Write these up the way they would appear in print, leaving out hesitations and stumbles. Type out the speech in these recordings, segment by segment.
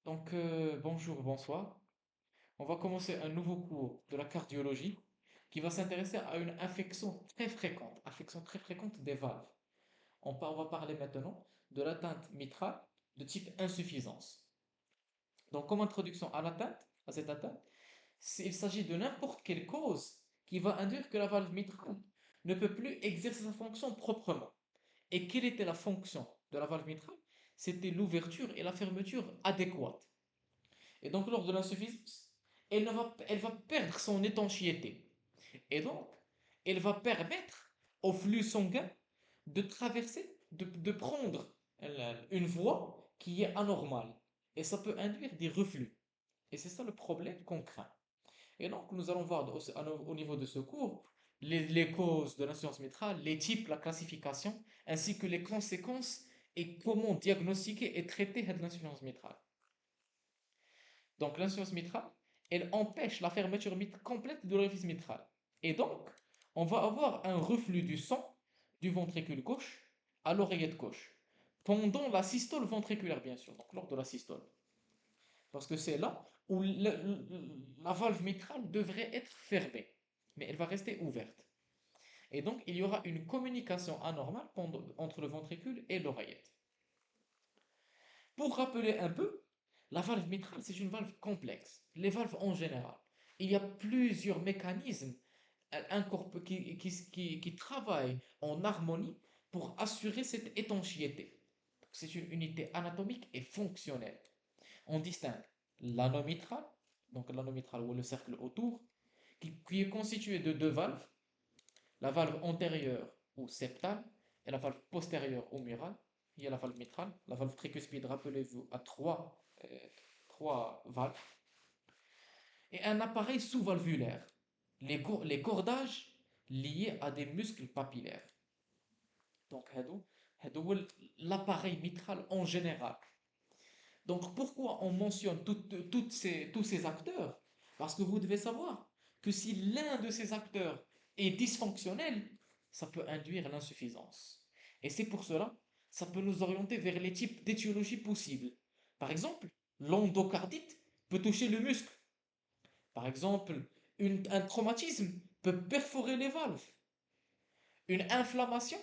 Bonjour, bonsoir. On va commencer un nouveau cours de la cardiologie qui va s'intéresser à une infection très fréquente des valves. On va parler maintenant de l'atteinte mitrale de type insuffisance. Donc, comme introduction à cette atteinte, il s'agit de n'importe quelle cause qui va induire que la valve mitrale ne peut plus exercer sa fonction proprement. Et quelle était la fonction de la valve mitrale? C'était l'ouverture et la fermeture adéquates. Et donc, lors de l'insuffisance, elle va perdre son étanchéité. Et donc, elle va permettre au flux sanguin de traverser, de prendre une voie qui est anormale. Et ça peut induire des reflux. Et c'est ça le problème qu'on craint. Et donc, nous allons voir au niveau de ce cours les causes de l'insuffisance mitrale, les types, la classification, ainsi que les conséquences et comment diagnostiquer et traiter l'insuffisance mitrale. Donc l'insuffisance mitrale, elle empêche la fermeture complète de l'orifice mitral. Et donc, on va avoir un reflux du sang du ventricule gauche à l'oreillette gauche. Pendant la systole ventriculaire, bien sûr, donc lors de la systole. Parce que c'est là où la valve mitrale devrait être fermée. Mais elle va rester ouverte. Et donc, il y aura une communication anormale entre le ventricule et l'oreillette. Pour rappeler un peu, la valve mitrale, c'est une valve complexe. Les valves en général. Il y a plusieurs mécanismes qui travaillent en harmonie pour assurer cette étanchéité. C'est une unité anatomique et fonctionnelle. On distingue l'anneau mitral, donc l'anneau mitral ou le cercle autour, qui est constitué de deux valves, la valve antérieure ou septale et la valve postérieure ou murale. Il y a la valve mitrale, la valve tricuspide, rappelez-vous, a trois valves, et un appareil sous-valvulaire, les cordages liés à des muscles papillaires. Donc, l'appareil mitral en général. Donc, pourquoi on mentionne tous ces acteurs? Parce que vous devez savoir que si l'un de ces acteurs est dysfonctionnel, ça peut induire l'insuffisance. Et c'est pour cela, ça peut nous orienter vers les types d'étiologies possibles. Par exemple, l'endocardite peut toucher le muscle. Par exemple, un traumatisme peut perforer les valves. Une inflammation,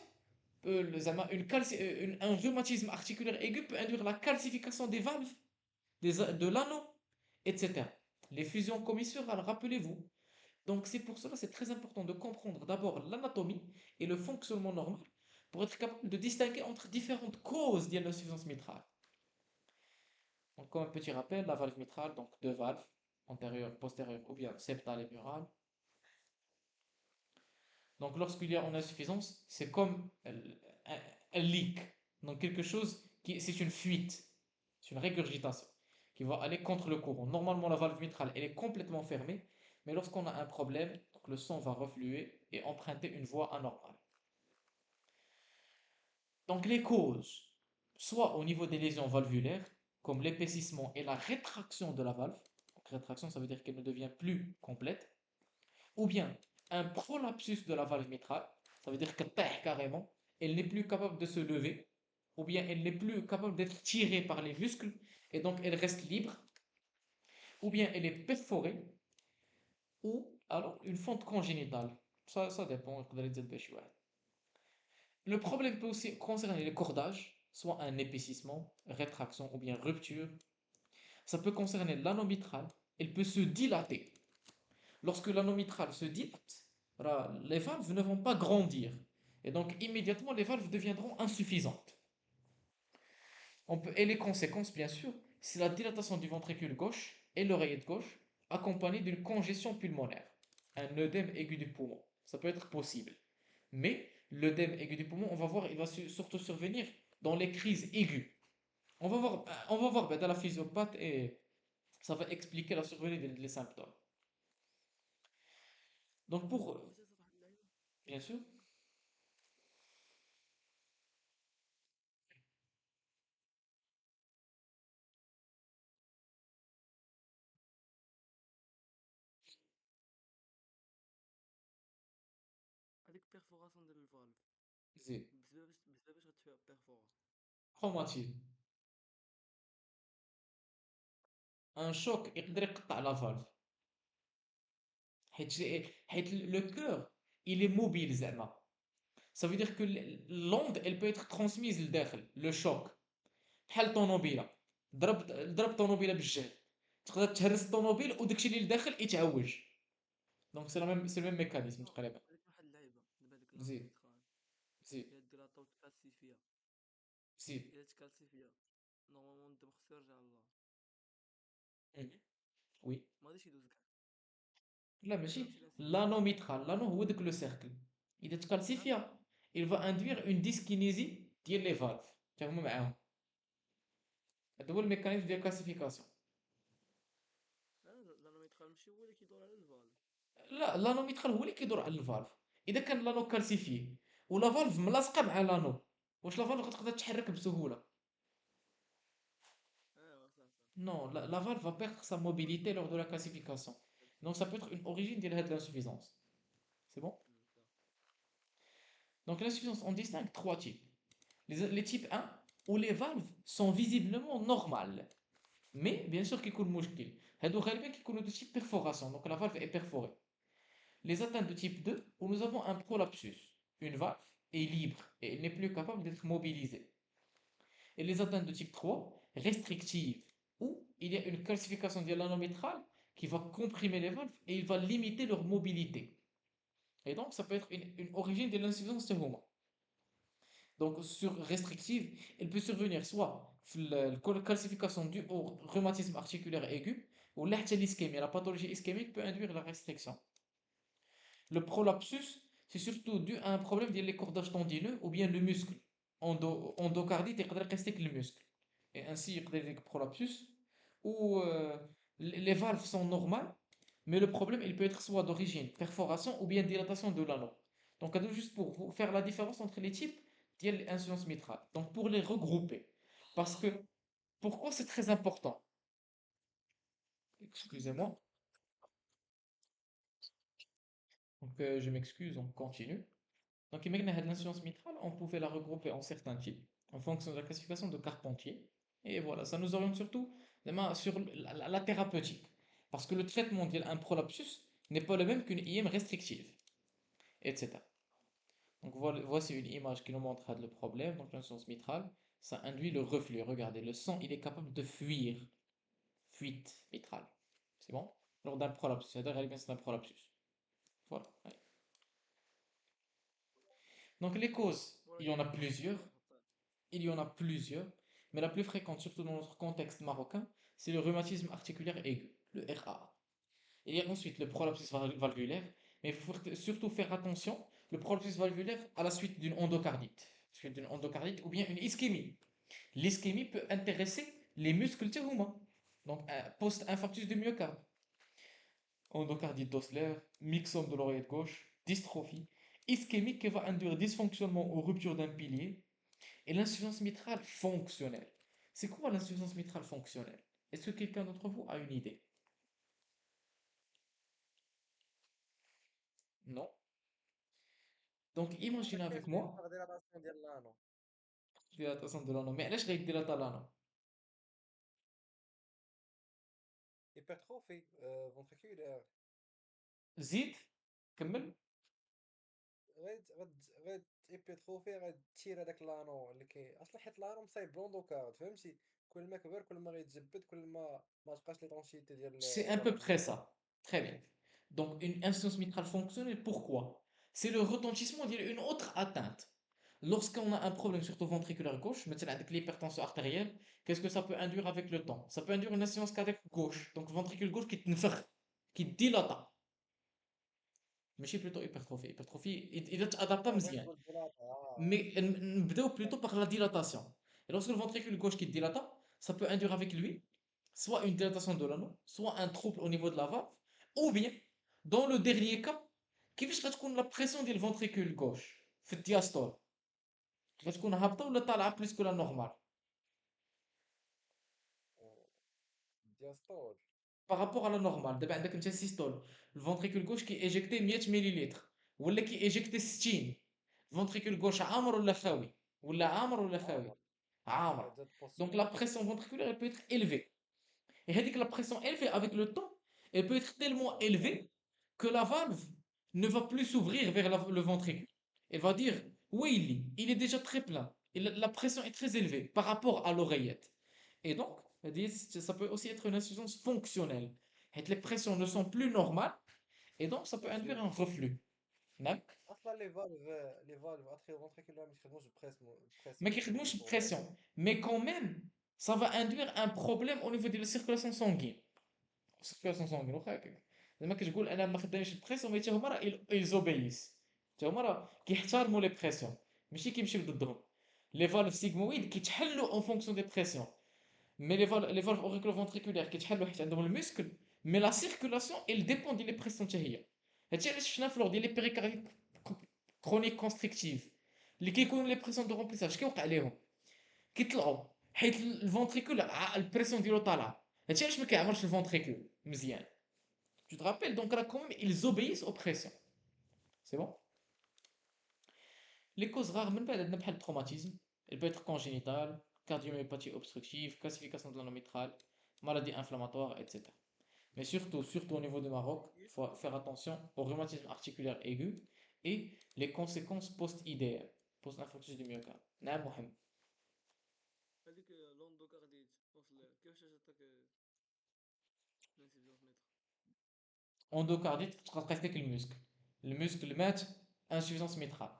un rhumatisme articulaire aigu peut induire la calcification des valves, de l'anneau, etc. Les fusions commissurales, rappelez-vous. Donc c'est pour cela c'est très important de comprendre d'abord l'anatomie et le fonctionnement normal pour être capable de distinguer entre différentes causes d'insuffisance mitrale. Donc comme un petit rappel, la valve mitrale, donc deux valves, antérieure, postérieure ou bien septale et murale. Donc lorsqu'il y a une insuffisance, c'est comme un leak, donc quelque chose c'est une fuite, c'est une régurgitation qui va aller contre le courant. Normalement, la valve mitrale, elle est complètement fermée, mais lorsqu'on a un problème, donc le sang va refluer et emprunter une voie anormale. Donc les causes, soit au niveau des lésions valvulaires, comme l'épaississement et la rétraction de la valve, donc rétraction ça veut dire qu'elle ne devient plus complète, ou bien un prolapsus de la valve mitrale, ça veut dire qu'elle perd carrément, elle n'est plus capable de se lever, ou bien elle n'est plus capable d'être tirée par les muscles, et donc elle reste libre, ou bien elle est perforée, ou alors une fente congénitale. Ça dépend. Le problème peut aussi concerner les cordages, soit un épaississement, rétraction ou bien rupture. Ça peut concerner l'anneau mitral, elle peut se dilater. Lorsque l'anneau mitral se dilate, voilà, les valves ne vont pas grandir. Et donc immédiatement, les valves deviendront insuffisantes. Et les conséquences, bien sûr, c'est la dilatation du ventricule gauche et l'oreillette gauche, accompagnée d'une congestion pulmonaire, un œdème aigu du poumon. Ça peut être possible. Mais l'œdème aigu du poumon, on va voir, il va surtout survenir dans les crises aiguës. On va voir ben, dans la physiopathe et ça va expliquer la survenue des symptômes. Donc bien sûr, هذيك بيرفوراسيون ديال الفالف c'est بزاف غتفيها بيرفورا. traumatisme. ان شوك يقدر يقطع لا فالف. حيت حيت لو كور il est mobile زعما. Ça veut dire que l'onde elle peut être transmise لداخل لو شوك. بحال الطوموبيله، ضرب طوموبيله بالجهد، تقدر تهرس الطوموبيل وداكشي اللي لداخل يتعوج. دونك سي ميم ميكانيزم نو، تقريبا. هذيك واحد اللعيبه دابا، هذيك زيد لانوميترال. زيد الا ديرها طاو تكالسي فيها، زيد. الا تكالسي فيها نورمالمون الدم خصو يرجع للار. مهم. وي. ما غاديش يدوز كاع. لا هذا ماشي. نفس الانسيان. لانو ميترال، لانو هو داك لو سيركل، اذا عارف. تكالسيفيا il va induire une dyskinésie ديال لي فالف حتى هما معاهم. هذا هو الميكانيزم ديال الكلاسيفيكاسيون. لانوميترال ماشي هو اللي كيدور على الفالف. لا لانو ميترال هو اللي كيدور على الفالف. اذا كان لانو كالسيفي ولا فالف ملاصقه مع لانو، واش لا فالف غتقدر تحرك بسهوله؟ ايوا صح صح. Non, la valve va perdre sa mobilité lors de la classification. Donc ça peut être une origine de l'insuffisance. C'est bon? صح. Donc l'insuffisance, on distingue trois types. Les types 1, où les valves sont visiblement normales. Mais bien sûr qu'il y a مشكل. هادو غالبا كيكونوا de type perforation, donc la valve est perforée. Les atteintes de type 2, où nous avons un prolapsus. Une valve est libre et elle n'est plus capable d'être mobilisée. Et les atteintes de type 3, restrictives, où il y a une calcification de l'anométral qui va comprimer les valves et il va limiter leur mobilité. Et donc, ça peut être une origine de l'insuffisance stéromo. Donc, sur restrictive, elle peut survenir soit la calcification due au rhumatisme articulaire aigu ou l'ischémie. La pathologie ischémique peut induire la restriction. Le prolapsus, c'est surtout dû à un problème des cordages tendineux ou bien le muscle. Endocardite et le muscle. Et ainsi, il y a des prolapsus où les valves sont normales, mais le problème il peut être soit d'origine perforation ou bien dilatation de l'anneau. Donc, juste pour vous faire la différence entre les types, il y a l'insuffisance mitrale. Donc, pour les regrouper, parce que pourquoi c'est très important? Excusez-moi, donc je m'excuse, on continue. Donc, imagine l'insuffisance mitrale, on pouvait la regrouper en certains types, en fonction de la classification de Carpentier. Et voilà, ça nous oriente surtout sur la thérapeutique. Parce que le traitement d'un prolapsus n'est pas le même qu'une IM restrictive, etc. Donc, voici une image qui nous montre le problème. Donc, l'insuffisance mitrale, ça induit le reflux. Regardez, le sang, il est capable de fuir. Fuite mitrale. C'est bon? Lors d'un prolapsus. C'est un prolapsus. Voilà. Ouais. Donc, les causes, Voilà il y en a كيف plusieurs. كنحطها. Il y en a plusieurs, mais la plus fréquente, surtout dans notre contexte marocain, c'est le rhumatisme articulaire aigu, le RA. Il y a ensuite le prolapsus valvulaire, mais il faut surtout faire attention, le prolapsus valvulaire à la suite d'une endocardite, suite d'une endocardite ou bien une ischémie. L'ischémie peut intéresser les muscles thérouma, donc un post-infarctus du myocarde, endocardite d'Osler, myxome de l'oreillette gauche, dystrophie, ischémique qui va induire dysfonctionnement ou rupture d'un pilier, et l'insuffisance mitrale fonctionnelle. C'est quoi l'insuffisance mitrale fonctionnelle? Est-ce que quelqu'un d'entre vous a une idée? Non? Donc imaginez avec كاين ديال moi, الكارديلاتاسيون ديال لانو. dilatation de l'anneau. Mais علاش غيديلاتا l'anneau؟ هيبرتروفي فونتريكولير. زيد كمل. غاد هيبرتروفي غتثير هذاك لانو اللي اصلا، حيت لانو مصايب بلوندوكارد، فهمتي؟ كل ما كبر كل ما غيتجبد، كل ما تبقاش ليطونشيتي ديال C'est à peu لانو près مزيان. ça. Très bien. Donc une insuffisance mitrale fonctionnelle, pourquoi? C'est le retentissement d'une autre atteinte. Lorsqu'on a un problème, surtout ventriculaire gauche, maintenant avec l'hypertension artérielle, qu'est-ce que ça peut induire avec le temps? Ça peut induire une insuffisance cardiaque gauche, donc ventricule gauche qui تنفخ, qui dilate. ماشي plutôt hypertrophie. Hypertrophie, il est adapté بغيت مزيان. نقول ديلاتا. Mais نبداو plutôt par la dilatation. Et lorsque le ventricule gauche qui dilate, ça peut induire avec lui soit une dilatation de l'anneau, soit un trouble au niveau de la valve, ou bien, dans le dernier cas, كيفاش غتكون la pression ديال ventricule gauche في الدياستول؟ غتكون هابطة ولا طالعة plus que la normale دياستول. par rapport à la normale. دابا عندك انت systole, le ventricule gauche qui éjecté 100 مليلتر ولا qui éjecté 60. ventricule gauche عامر ولا خاوي؟ ولا عامر ولا خاوي؟ عامر. عامر. جات Donc بوستيريور. la pression ventriculaire elle peut être élevée. Et هذيك la pression élevée avec le temps, elle peut être tellement élevée que la valve ne va plus s'ouvrir vers le ventricule. Elle va dire, oui, il est déjà très plein. Et la pression est très élevée par rapport à l'oreillette. Et donc, elle dit, ça peut aussi être une insuffisance fonctionnelle. Et les pressions ne sont plus normales, et donc ça peut induire فهمتي. un reflux. نعم. اصلا لي فالف اتريوفونتريكولار ما كيخدموش ما بريسيون كيخدموش كيخدموا غير pression. Mais quand même, ça va induire un problème au niveau de la circulation sanguine. Circulation sanguine واخا هكاك. زعما كتقول انا ما خدامش البريسيون، مي حتى هما راه ايزوبييس. حتى هما راه كيحترموا لي بريسيون، ماشي كيمشيو ضدهم. لي فالف سيغمويد كيتحلوا اون فونكسيون دي بريسيون، مي لي فالف اوريكولو كيتحلوا حيت عندهم الميسكل، مي لا سيركولاسيون il ديبون ديال لي بريسيون حتى هي. هادشي علاش شفنا في لور ديال لي بيريكارديت كرونيك كونستريكتيف اللي كيكونوا لي بريسيون دو رومبليساج كيوقع ليهم، كيطلعوا حيت الفونتريكول البريسيون ديالو طالعه. هادشي علاش ما كيعمرش الفونتريكول مزيان. Tu te rappelles? Donc là, quand même, ils obéissent aux pressions. C'est bon? Les causes rares, même pas le traumatisme. Elle peut être congénitale, cardiomyopathie obstructive, calcification de l'endométriale, maladie inflammatoire, etc. Mais surtout au niveau du Maroc, il faut faire attention au rhumatisme articulaire aigu et les conséquences post-IDR, post-infarctus du myocarde. نعم محمد. هذيك لوندوكارديت وصل كيفاش جاتك الانسيدونس متر؟ Endocardite, تقطع لك المسك. المسك مات insuffisance mitrale.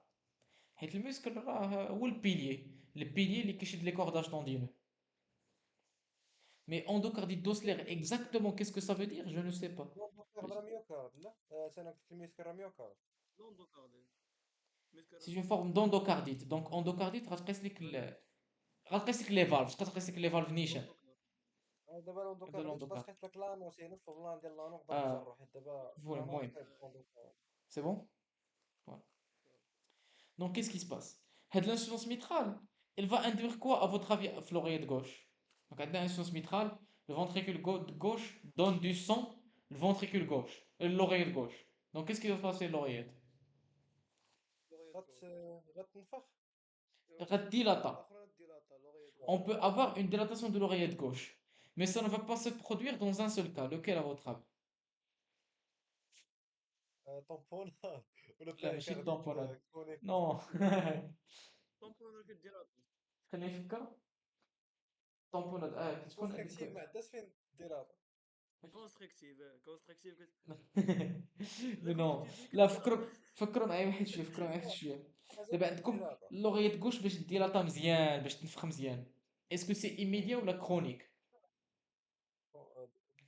حيت المسك راه هو البيليي اللي كيشد لي كورداج طوندينو. Mais endocardite d'Osler, exactement, qu'est-ce que ça veut dire? Je ne sais pas. لوندوكارد راه ميوكارد. لا انا قلت الميسكل راه ميوكارد. لوندوكارديت C'est ميسكر une forme d'endocardite. Donc, endocardite, غتقيس لك لي فالف، غتقيس لك لي فالف نيشان. لوندوكارد. دابا هذا لوندوكارديت تقدر الاندوكارد. تقيس لك لانوس، يعني في البلان ديال لانو نقدر آه نجرو، حيت دابا فوالا لانو المهم. مصايب بلوندوكارد. C'est bon? Voilà. Donc, qu'est-ce qui se passe? L'insuffisance mitrale, elle va induire quoi, à votre avis, à l'oreillette gauche? Donc, à l'insuffisance mitrale, le ventricule gauche donne du sang, le ventricule gauche, l'oreillette gauche. Donc, qu'est-ce qui va se passer à l'oreillette? لوغيات غوش. غتنفخ. Dilata. الاخرى ديلاتا لوغيات On غوش. peut avoir une dilatation de l'oreillette gauche, mais ça ne va pas se produire dans un seul cas. Lequel à votre avis? طومبونات ولا لا ماشي بيريكارديت الطامبونات. كونيك نو. كونستريكتيف. طومبونات كديلاتا. خليني نفكر. الطامبونات كتكون هذيك. كونستريكتيف ما عندهاش فين ديرها. كونستركتيف لا مي نو. كونستركتيف هي لا كديلاتا. فكروا معايا واحد شويه، فكروا معايا واحد شويه. حاجه دابا عندكم ديرها. لوغيت غوش باش ديلاطا مزيان، باش تنفخ مزيان. اسكو سي ايميديا ولا كرونيك؟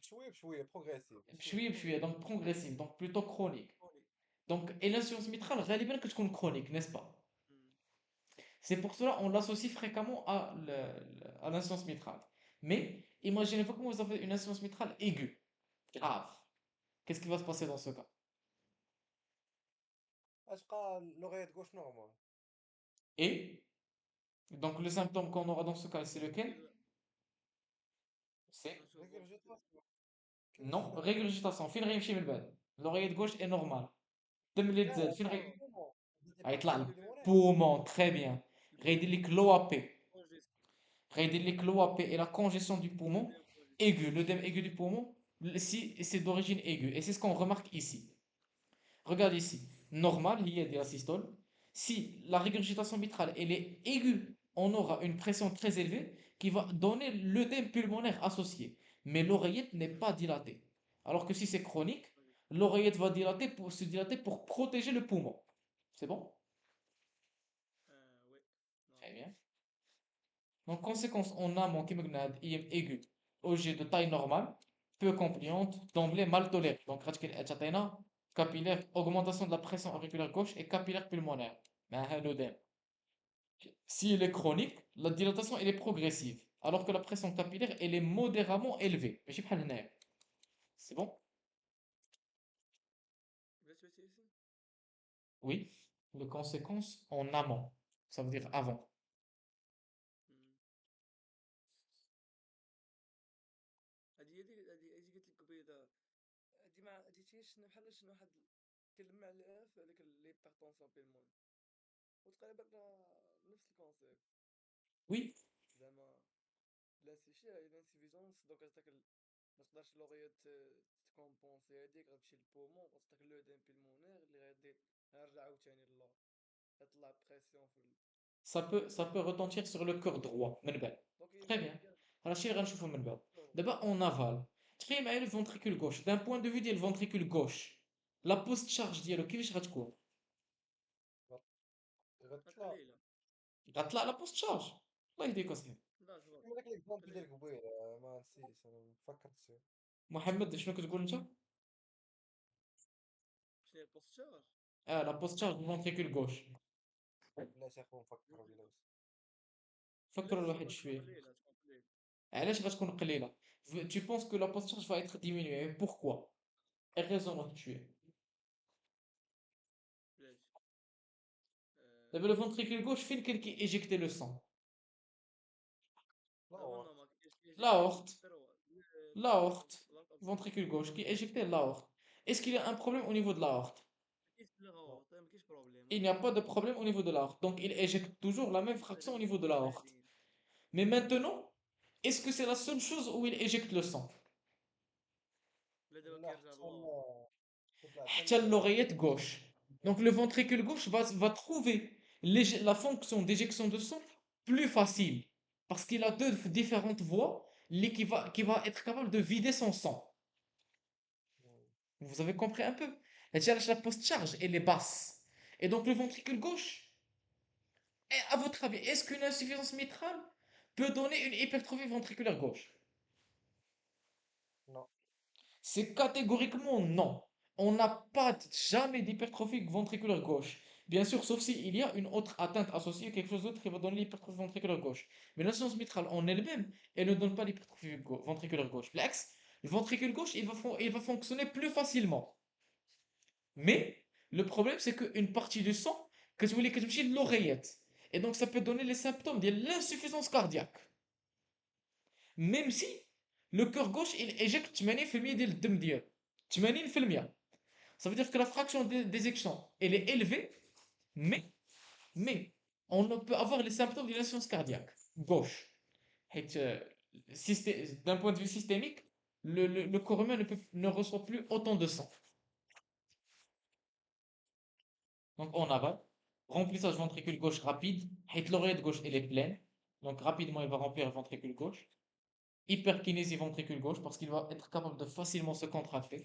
بشويه بشويه بروغريسيف ماشي. بشويه بشويه، دونك بروغريسيف، دونك بلوتو كرونيك. دونك اي لانسيونس ميترال غالبا كتكون كرونيك، نيس با؟ C'est pour cela qu'on l'associe fréquemment à l'insuffisance mitrale. Mais imaginez-vous comment vous avez une insuffisance mitrale aiguë, grave. Qu'est-ce qui va se passer dans ce cas? اش بقى لوغيت غوش نورمال. Et donc le symptôme qu'on aura dans ce cas, c'est lequel? C'est ريغورجيتاسيون non, كيفاش. régurgitation. فين غيمشي من بعد؟ l'oreillette gauche est normale. الدم اللي لا تزاد فين يطلع البومون، غيطلع ديبارتيكول لك؟ اللي موراها. poumon, très bien. غيدير لك l'OAP. كونجيست. غيدير لك l'OAP et la congestion du poumon aiguë, l'œdème aigu du poumon, si c'est d'origine aiguë. Et c'est ce qu'on remarque ici. Regarde ici, normal, il y a des asystoles. Si la régurgitation mitrale elle est aiguë, on aura une pression très élevée qui va donner l'œdème pulmonaire associé. Mais l'oreillette n'est pas dilatée. Alors que si c'est chronique, l'oreillette va se dilater pour protéger le poumon. C'est bon? وي Très نورمال. bien. Donc, conséquence en amont qui me gnade, IM aigu, OG de taille normale, peu compliante, d'emblée mal tolérée. Donc, capillaire, augmentation de la pression auriculaire gauche et capillaire pulmonaire. Mais l'œdème. Si elle est chronique, la dilatation elle est progressive, alors que la pression capillaire elle est modérément élevée. ماشي بحال هنايا. C'est bon? بلاتي اسم. Oui. Les conséquences en amont. Ça veut dire avant. هادي قلت لك قبيله. هادي ما عرفتيش شنو بحال شنو واحد كلمة عليها في هذاك ليبارتونسيون بيلمون، وتقريبا نفس الكونسيبت. Oui. زعما لانسيفيزونس دوكا تاك ما تقدرش لوغيا تكومبونسي هاديك، غتمشي للبومون غتعطيك لودين بلمونير اللي غادي غنرجع عاوتاني للور، غيطلع بريسيون Ça peut retentir sur le cœur droit من بعد. دونك Très bien. يمكن هادشي اللي غنشوفو من بعد. دونك دابا en aval. تخيل معايا le ventricule gauche. D'un point de vue ديال le ventricule gauche. La post charge ديالو كيفاش غتكون؟ غتطلع قليله. غتطلع لا بوست شارج. الله يهديك اصاحبي. لا جواب كيما داك ليكزامبل قليل. ديال قبيله ما نسيتش انا فكرت فيه. محمد شنو كتقول انت؟ شنو هي البوستشار؟ لا بوست شارج du ventricule gauche. لا شي اخو نفكر ولا لا فكروا الواحد تقدر تكون شويه. قليله، تكون قليل. علاش غتكون قليله؟ Tu penses que la post charge va être diminuée. Pourquoi? raison واحد شويه. علاش؟ دابا le ventricule gauche فين كان كيجيكتي لو سون؟ لا هو وقت نو ما كاينش l'aorte. الثروه L'aorte. Ventricule gauche qui éjectait l'aorte. Est-ce qu'il y a un problème au niveau de l'aorte? ما كاينش بروبليم، Il n'y a ولكن pas de problème au niveau de l'aorte. Donc il éjecte toujours la même fraction au niveau de l'aorte. بادين. Mais maintenant, est-ce que c'est la seule chose où il éjecte le sang? لا دابا لا كيرجع حتى للور. كيطلع حتى l'oreillette gauche. Donc le ventricule gauche va trouver la fonction d'éjection de sang plus facile. Parce qu'il a deux différentes voies qui va être capable de vider son sang. Vous avez compris un peu? La post-charge, elle est basse. Et donc le ventricule gauche, à votre avis, est-ce qu'une insuffisance mitrale peut donner une hypertrophie ventriculaire gauche? non C'est catégoriquement non. On n'a pas jamais d'hypertrophie ventriculaire gauche. Bien sûr, sauf s'il y a une autre atteinte associée, quelque chose d'autre qui va donner l'hypertrophie ventriculaire gauche. Mais l'insuffisance mitrale en elle-même, elle ne donne pas l'hypertrophie ventriculaire gauche. L'axe, le ventricule gauche, il va fonctionner plus facilement. Mais le problème, c'est qu'une partie du sang, que tu voulais que tu l'oreillette. Et donc, ça peut donner les symptômes de l'insuffisance cardiaque. Même si le cœur gauche, il éjecte 80% ديال الدم ديالو. 80%. Ça veut dire que la fraction d'éjection, elle est élevée, mais on ne peut avoir les symptômes de l'insuffisance cardiaque gauche. D'un point de vue systémique, le corps humain ne reçoit plus autant de sang. Donc on avale, remplissage ventricule gauche rapide, l'oreillette gauche elle est pleine, donc rapidement il va remplir le ventricule gauche. Hyperkinésie ventricule gauche parce qu'il va être capable de facilement se contracter.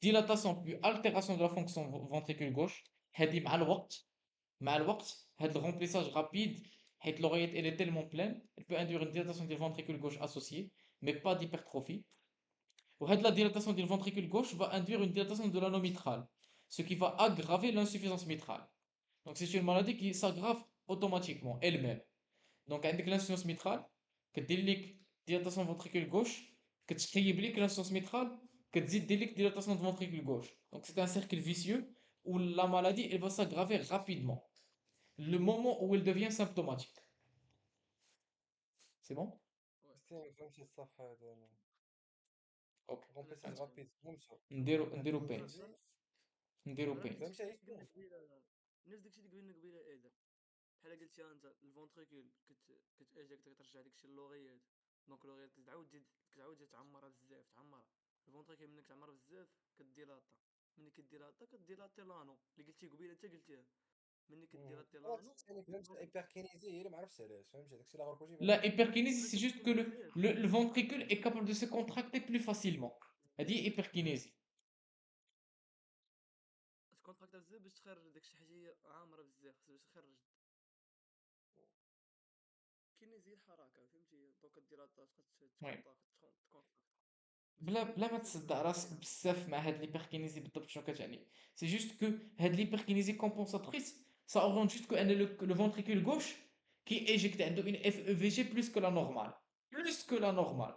Dilatation puis altération de la fonction ventricule gauche. هذه مع الوقت هذا le remplissage rapide حيت l'oreillette elle est tellement pleine elle peut induire une dilatation du ventricule gauche associée mais pas d'hypertrophie. وهاد la dilatation du ventricule gauche va induire une dilatation de l'anneau mitral, ce qui va aggraver l'insuffisance mitrale. Donc c'est une maladie qui s'aggrave automatiquement elle-même. Donc عندك l'insuffisance mitrale كدير لك dilatation ventricule gauche كتخيب لك l'insuffisance mitrale كتزيد دير لك dilatation du ventricule gauche. Donc c'est un cercle vicieux où la maladie elle va s'aggraver rapidement. Le moment où elle devient symptomatique. C'est bon? فهمتي الصفحة هذا أنا Ok. انا رومبليساج فهمت فهمت. رابيد فهمتو نديرو بين. هايبركينيزي نديرو انا بين. فهمت فهمتي داكشي اللي عيطو قلنا قبيله، نفس داكشي اللي قلنا قبيله ايضا. بحال قلتي انت الفونتريكول كتاجيك كترجع داكشي للوغيات، دونك لوغيات كتعاود تعمرها بزاف، تعمرها الفونتريكول منك تعمر بزاف كديلاطا، ملي كديلاطا كديلاطي لانو اللي قلتي قبيله انت قلتيها، ملي كديلاطي أنا لانو يعني فهمت دونك الهايبركينيزي هي اللي معرفتش علاش فهمتي داكشي اللي غرقو شي La بالي hyperkinésie, ملي c'est juste كتكون que le, بزاف le, le ventricule est capable de se contracter plus facilement. Elle dit بزاف hyperkinésie. تكونتراكتا بزاف باش تخرج داكشي حاجه عامره بزاف باش تخرج كاين زي الحركه فهمتي، دونك ديلاطا Ouais. تكونتراكت باش بلا ما تسد تصدع الوغيات راسك عامه. بزاف مع هاد l'hyperkinésie بالضبط شنو كتعني. C'est juste que هاد l'hyperkinésie compensatrice, ça oriente juste que le ventricule gauche qui éjecte عنده une FEVG plus que la normale. Plus que la normale.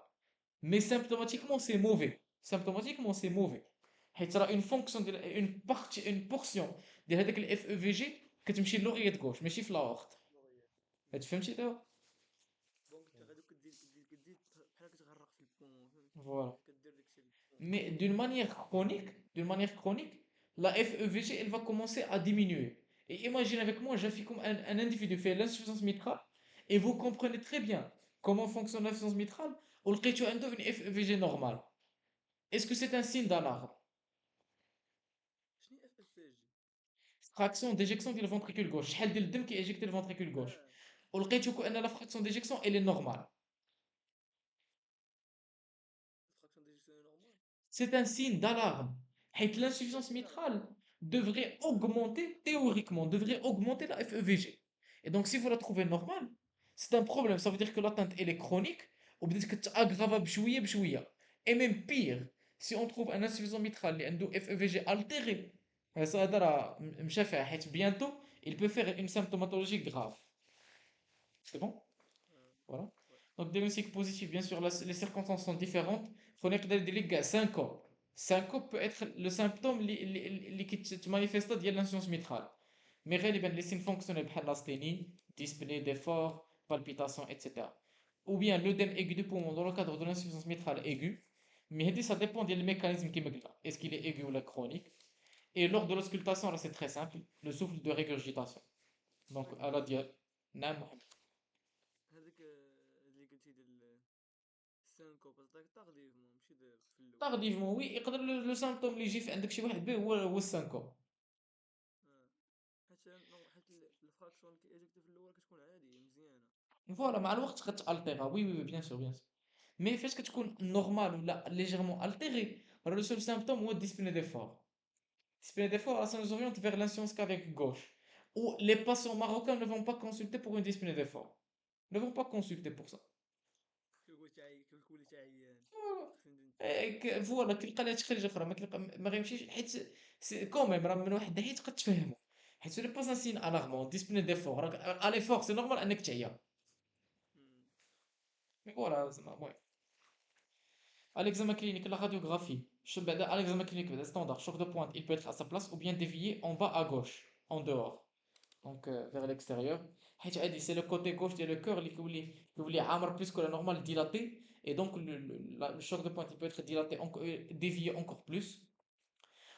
Mais symptomatiquement c'est mauvais. Symptomatiquement c'est mauvais. حيت راه une fonction une portion ديال هذاك ال FEVG كتمشي للوغيات gauche ماشي في لاورت. الوغيات هاد فهمتي دابا؟ دونك انت غادي كتزيد بحال كتغرق في البون فهمتي، Voilà. بحال كدير داكشي البون. Mais d'une manière chronique, la FEVG, elle va commencer à diminuer. Et imagine avec moi, j'ai fait comme un individu fait l'insuffisance mitrale, et vous comprenez très bien comment fonctionne l'insuffisance mitrale ولقيتو عنده une FEVG normale. Est-ce que c'est un signe d'alarme? شنو اف اف جي؟ Fraction d'éjection du ventricule gauche. شحال ديال الدم كيجيكتي le ventricule gauche. اه ولقيتو كأن la fraction d'éjection elle est normale. الفراكشن ديجيسيون نورمال. C'est un signe d'alarme. حيت شنو l'insuffisance سين دار؟ mitrale devrait augmenter, théoriquement, devrait augmenter la FEVG. Et donc, si vous la trouvez normale, c'est un problème. Ça veut dire que l'atteinte, elle est chronique, ou peut-être que tu aggraves بشوية بشوية. Et même pire, si on trouve un insuffisant mitral اللي عنده FEVG altéré, ça هذا راه مشى فيها حيت bientôt, il peut faire une symptomatologie grave. C'est bon? اه Voilà. ouais. Donc, diagnostic positif, bien sûr, les circonstances sont différentes. Il faut que 5 ans. 5 ans peut être le symptôme qui te manifeste de l'insuffisance mitrale. Mais réellement, les signes fonctionnels, comme l'asthénie, dyspnée d'effort, palpitations, etc. Ou bien l'œdème aigu du poumon dans le cadre de l'insuffisance mitrale aiguë. Mais ça dépend du mécanisme qui me dit. Est-ce qu'il est aigu ou la chronique? Et lors de l'auscultation, là, c'est très simple. Le souffle de régurgitation. Donc, هذيك à la باسكو diète. هذيك اللي قلتي ديال السانكوب قصدك تارديفمون ماشي في الاول. Tardivement, oui, يقدر لو سيمبتوم اللي يجي في عندك شي واحد به هو السانكوب. اه حيت الفراكسيون اللي كيجيكتي في الاول كتكون عاديه مزيانه، فوالا مع مي الوقت فاش غتالتيغا، وي وي بيان سور بيان سور. مي فاش كتكون نورمال ولا ليجيرمون التيغي، راه لو سول سيمبتوم هو الديسبني ديفور. Display d'effort, ça nous oriente vers l'insuffisance cardiaque gauche, où les patients marocains ne vont pas consulter pour une dyspnée d'effort. Ne vont pas consulter pour ça. كيقول لي عيان خصني ندير التست. فوالا كيلقى لها تخريج اخرى، ما كيلقى ما غيمشيش حيت كوميم راه من واحد الناحيه تقد تفهمو. حيت سو با ان سين الارمون ديسبني ديفور راك الي فور سي نورمال انك تعيا. مم. مي فوالا زعما المهم. À l'examen clinique, la radiographie, à l'examen clinique standard, choc de pointe, il peut être à sa place ou bien dévié en bas à gauche, en dehors, donc vers l'extérieur. C'est le côté gauche de le cœur qui voulait amar plus que la normale dilaté, et donc le choc de pointe il peut être dilaté, dévié encore plus.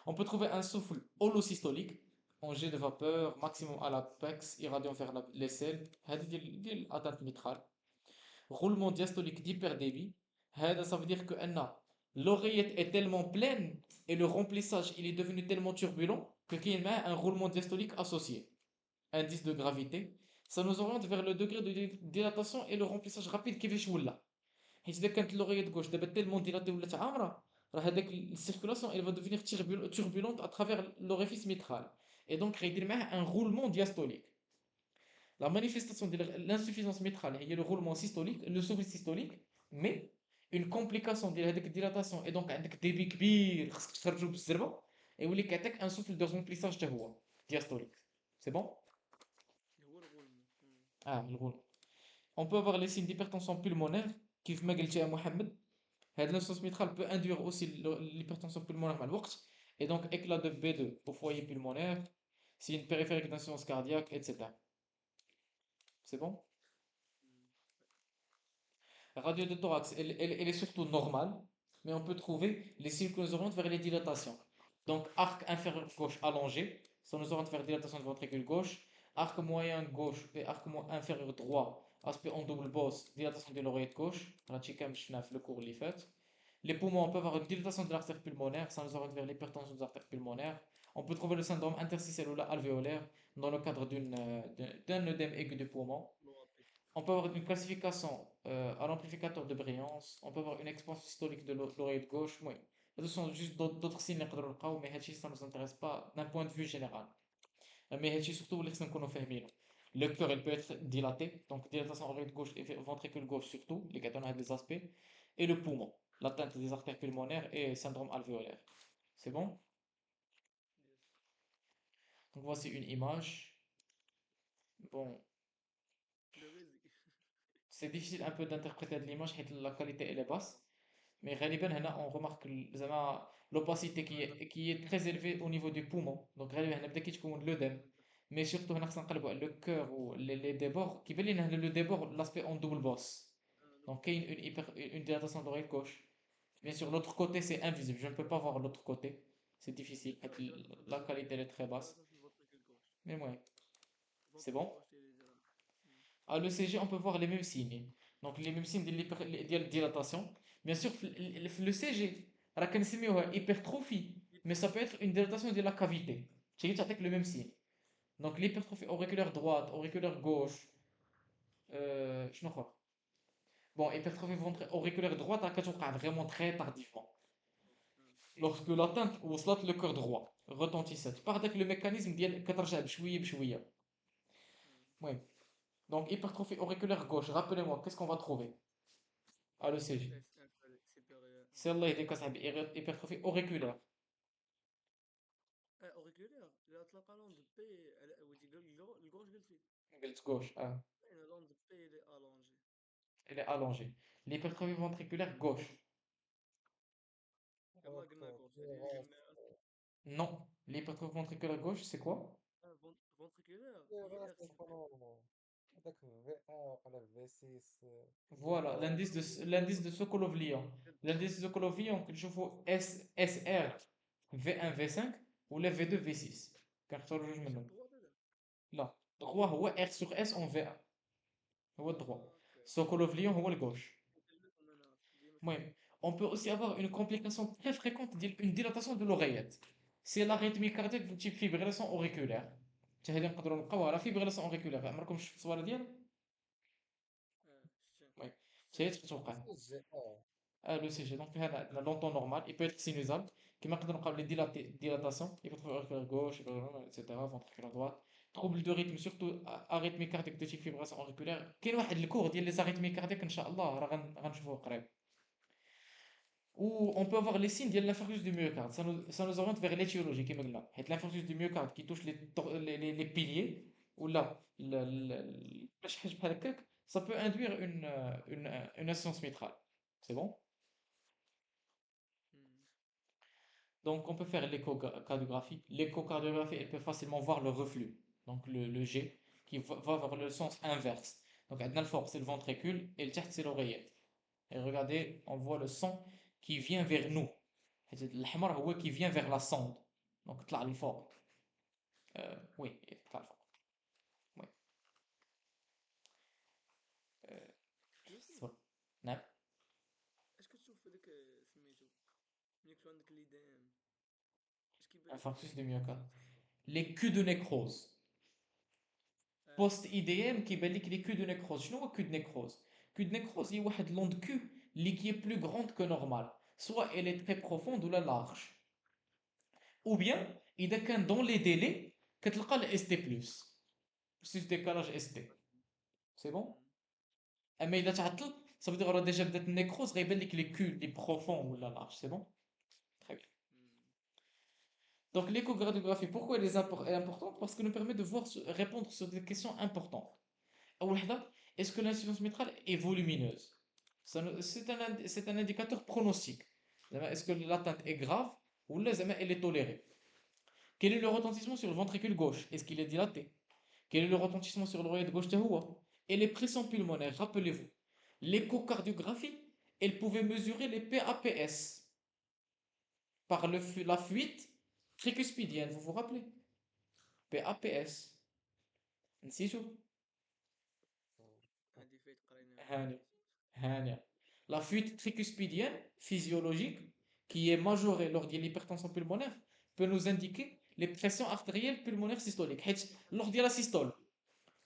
On peut trouver un souffle holosystolique, en jet de vapeur, maximum à l'apex, irradiant vers l'aisselle, c'est l'atteinte mitrale. Roulement diastolique d'hyperdébit. Ça veut dire que l'oreillette est tellement pleine et le remplissage il est devenu tellement turbulent qu'il y a un roulement diastolique associé. Indice de gravité. Ça nous oriente vers le degré de dilatation et le remplissage rapide qui fait là. Et si l'oreillette gauche est tellement dilatée ou la circulation elle va devenir turbulente à travers l'orifice mitral. Et donc, il y a un roulement diastolique. La manifestation de l'insuffisance mitrale, il y a le roulement systolique, le souffle systolique, mais une complication de la dilatation et donc un débit كبير خصك تخرجو بالزربه يولي كيعطيك un souffle de remplissage حتى هو diastolique. C'est bon? هو الغول. مم. Le roulement. On peut avoir les signes d'hypertension pulmonaire كيف ما قلت يا محمد. هاد l'insuffisance mitrale peut induire aussi l'hypertension pulmonaire مع الوقت et donc éclat de B2 au foyer pulmonaire, signe périphérique d'insuffisance cardiaque, etc. C'est bon? مم. La radio de thorax, elle est surtout normale, mais on peut trouver les signes qui nous orientent vers les dilatations. Donc, arc inférieur gauche allongé, ça nous oriente vers dilatation du ventricule gauche. Arc moyen gauche et arc inférieur droit, aspect en double bosse, dilatation de l'oreillette gauche. Le cours fait. Les poumons, on peut avoir une dilatation de l'artère pulmonaire, ça nous oriente vers l'hypertension des artères pulmonaires. On peut trouver le syndrome interstitiel ou alvéolaire dans le cadre d'un œdème aigu du poumon. لوابي. On peut avoir une classification à l'amplificateur de brillance, on peut avoir une expansion systolique de l'oreille gauche. Oui. Ce sont juste d'autres signes que nous mais ça ne nous intéresse pas d'un point de vue général. Mais surtout les signes que nous faisons. Le cœur il peut être dilaté, donc dilatation oreille gauche et ventricule gauche surtout, les quatre ont des aspects, et le poumon, l'atteinte des artères pulmonaires et syndrome alvéolaire. C'est bon? يس. Donc voici une image. Bon, دابا زي. c'est difficile un peu d'interpréter de l'image, la qualité elle est basse. Mais غالبا هنا on remarque زعما l'opacité qui est très élevée au niveau du poumon. Donc غالبا هنا بدا كيتكون l'œdème. Mais surtout هنا خصنا نقلبوا على le cœur ou les débords كيبان لينا هنا le débord l'aspect en double bosse. Donc il y a une dilatation de l'oreille gauche. Bien sûr l'autre côté c'est invisible, je ne peux pas voir l'autre côté. C'est difficile, شفت واحد ديالاتاسيون la qualité elle est très basse. ديالاتاسيون في الفونتريكول كوش. Mais ouais, c'est الفونتريكول bon. كوش ديالي ديال. À l'ECG on peut voir les mêmes signes. دونك لي ميم سين ديال الديلاتاسيون. بيان سور في لو سي جي راه كنسميوها هيبرتروفي، مي سا بو اتر اون ديلاتاسيون ديال لا كافيتي، تيجي تعطيك لو ميم سين. دونك l'hypertrophie auriculaire droite, auriculaire gauche, شنو اخر؟ بون hypertrophie auriculaire droite راه كتوقع فريمون تري tardivement lorsque l'atteinte وصلت le cœur droit retentissait par داك لو ميكانيزم ديال كترجع بشويه بشويه. المهم donc hypertrophie auriculaire gauche, rappelez-moi qu'est-ce qu'on va trouver à l'ECG. اس انفيريور سيبيريور. C'est الله يهديك اصاحبي hypertrophie auriculaire. اوريكولير لا تلقى لوند بي ودي الكوش قلت لي. قلت gauche اه. كاين لوند بي لي الونجي. Elle est allongée. L'hypertrophie ventriculaire gauche. يلا Donc, قلنا كوش هذه اللي Terrasse, قلنا. Non, l'hypertrophie ventriculaire gauche c'est quoi? فونتريكولير هي ار Terrasse سوبيريور. نكونو هذاك VA ولا V6 Voilà, جوبيتر. l'indice de Sokolovlian. L'indice de Sokolovlian, que je vois SR V1 V5 ou le V2 V6. كنختاروا جوج ماشي منهم. الدروات هذا. لا droit هو R sur S en V1 هو الدروit. اوكي. Sokolovlian هو الgauche. كلمة انا نعرف ديما المهم كنسمع. on peut aussi avoir une complication très fréquente une dilatation de l'oreillette. C'est l'arythmie cardiaque de type fibrillation auriculaire. حتى هذه نقدروا نلقاوها راه fibrillation auriculaire. عمركم شفتوا الصوره ديالها؟ شتي المهم حتى شتي هي لي تقدر توقع. SG Le CG, donc هنا عندنا longtemps normal, il peut être sinusal, كما نقدروا نلقاو les dilatation, hypertrophie auriculaire gauche, etc., ventriculaire droite, trouble de rythme, surtout arythmie cardiaque de type fibrillation auriculaire. كاين واحد الكور ديال les arythmies cardiaques ان شاء الله راه غنشوفوه قريب. Ou on peut avoir les signes ديال l'infarctus du myocarde, ça nous oriente vers l'étiologie كما قلنا، حيت l'infarctus du myocarde qui touche les piliers ou là شي حاجه بحال هكاك ça peut induire une insuffisance mitrale. C'est bon? Donc, on peut faire l'échocardiographie. L'échocardiographie, elle peut facilement voir le reflux, donc le G, qui va vers le sens inverse. Donc, le fort, c'est le ventricule et le tchèque, c'est l'oreillette. Et regardez, on voit le sang qui vient vers nous. الحمر هو qui vient vers la sonde. Donc, طلع الفوق. Oui, طلع الفوق. Oui. Euh, ياسين صبر. نعم. اش كتشوف هذاك سميتو ملي كنتو عندك ليدام اش كيبان لك Infarctus du في myocarde. الفونتر. Les culs de nécrose. اه بوست اي دي ام كيبان لك لي كو دو نيكروز. شنو هو كو دو نيكروز؟ كو دو نيكروز هي واحد لوند كو اللي كي بلو غروند كو نورمال، سوا الي تري بروفوند ولا لارج، او بيان اذا كان دون لي ديلي كتلقى الاس تي بلس بلس ديكالاج اس تي. سي بون. اما اذا تعطل صافي راه ديجا بدات النيكروز غيبان لك لي كو لي بروفون ولا لارج. سي بون. تري بيان. Donc l'échocardiographie, pourquoi elle est importante? Parce qu'elle nous permet de voir, répondre sur des questions importantes. أول وحدة, est-ce que l'insuffisance mitrale est volumineuse? C'est un indicateur pronostic. Est-ce que l'atteinte est grave ou là, elle est tolérée? Quel est le retentissement sur le ventricule gauche? Est-ce qu'il est dilaté? Quel est le retentissement sur l'oreillette gauche? Et les pressions pulmonaires, rappelez-vous, l'échocardiographie, elle pouvait mesurer les PAPS par la fuite tricuspidienne. Vous vous rappelez? PAPS. نسيتو؟ هذه فايت قريناها ولكن هاني نسيت. هاني. La fuite tricuspidienne physiologique qui est majorée lors de l'hypertension pulmonaire peut nous indiquer les pressions artérielles pulmonaires systoliques. حيت lors de la systole,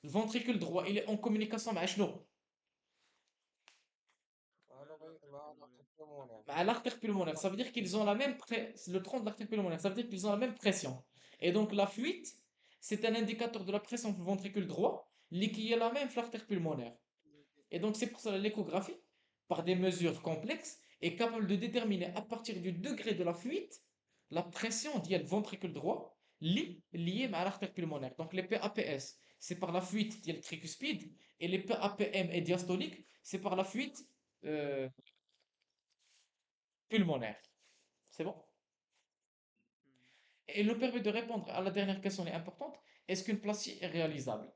le ventricule droit il est en communication مع شنو؟ مع الارتير مع بيلمونير. مع l'artère pulmonaire. Ça veut dire qu'ils ont la même le tronc de l'artère pulmonaire, ça veut dire qu'ils ont la même pression. Et donc la fuite, c'est un indicateur de la pression du ventricule droit qui est la même que l'artère pulmonaire. Et donc c'est pour ça que l'échographie, par des mesures complexes, est capable de déterminer à partir du degré de la fuite la pression du ventricule droit liée à l'artère pulmonaire. Donc les PAPS, c'est par la fuite du tricuspide, et les PAPM et diastolique, c'est par la fuite euh, pulmonaire. C'est bon? Et il nous permet de répondre à la dernière question importante, est-ce qu'une plastie est réalisable?